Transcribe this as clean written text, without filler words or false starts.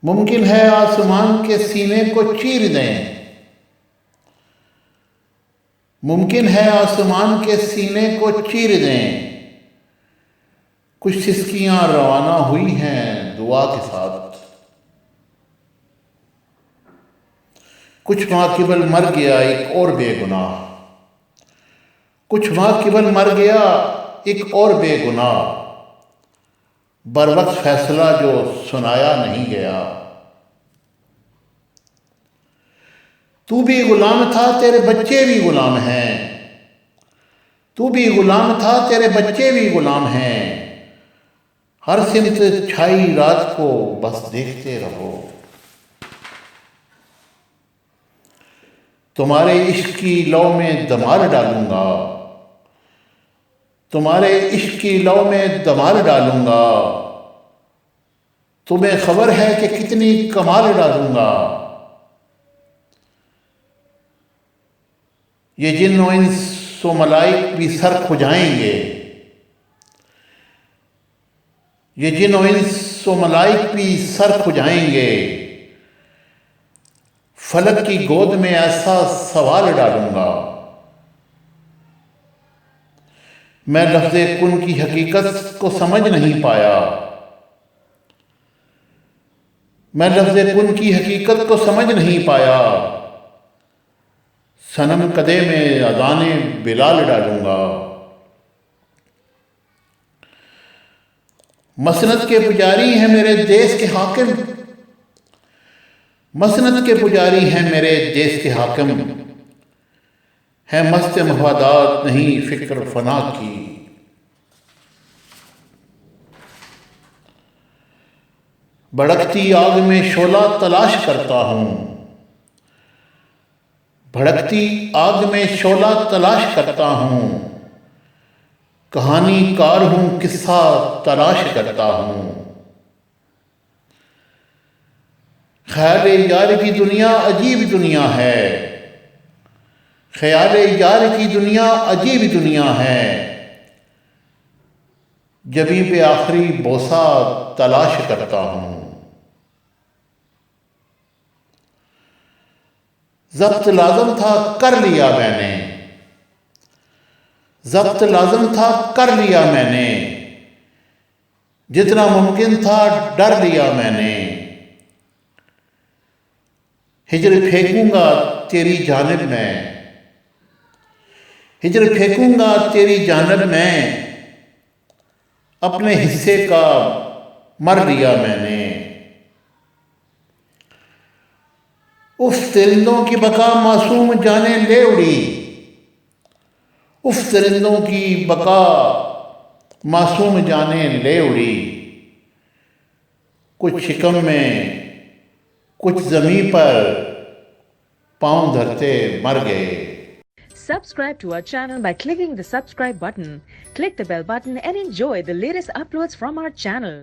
ممکن ہے آسمان کے سینے کو چیر دیں، ممکن ہے آسمان کے سینے کو چیر دیں، کچھ سسکیاں روانہ ہوئی ہیں دعا کے ساتھ، کچھ ماہ قبل مر گیا ایک اور بے گناہ، کچھ ماہ قبل مر گیا ایک اور بے گناہ، بروقت فیصلہ جو سنایا نہیں گیا۔ تو بھی غلام تھا تیرے بچے بھی غلام ہیں، تو بھی غلام تھا تیرے بچے بھی غلام ہیں، ہر سمت چھائی رات کو بس دیکھتے رہو۔ تمہارے عشق کی لو میں دمار ڈالوں گا، تمہارے عشق کی لو میں دمار ڈالوں گا، تمہیں خبر ہے کہ کتنی کمال ڈالوں گا۔ یہ جن و انس و ملائک بھی سر کھجائیں گے، یہ جن و انس و ملائک بھی سر کھجائیں گے، فلک کی گود میں ایسا سوال ڈالوں گا۔ میں لفظ کن کی حقیقت کو سمجھ نہیں پایا، میں لفظ کن کی حقیقت کو سمجھ نہیں پایا، صنم کدے میں اذان بلال ڈالوں گا۔ مسند کے پجاری ہیں میرے دیس کے حاکم، مسند کے پجاری ہیں میرے دیس کے حاکم، ہے مست مفادات نہیں فکر فنا کی۔ بھڑکتی آگ میں شعلہ تلاش کرتا ہوں، بھڑکتی آگ میں شعلہ تلاش کرتا ہوں، کہانی کار ہوں قصہ تلاش کرتا ہوں۔ خیال یار کی دنیا عجیب دنیا ہے، خیال یار کی دنیا عجیب دنیا ہے، جبیں پہ آخری بوسہ تلاش کرتا ہوں۔ ضبط لازم تھا کر لیا میں نے، ضبط لازم تھا کر لیا میں نے، جتنا ممکن تھا ڈر لیا میں نے۔ ہجر پھینکوں گا تیری جانب میں، ہجر پھینکوں گا تیری جانب میں، اپنے حصے کا مر لیا میں نے۔ اف درندوں کی بقا معصوم جانیں لے اڑی، اف درندوں کی بقا معصوم جانیں لے اڑی، کچھ شکم میں کچھ زمیں پر پاؤں دھرتے مر گئے۔ Subscribe to our channel by clicking the subscribe button. Click the bell button and enjoy the latest uploads from our channel.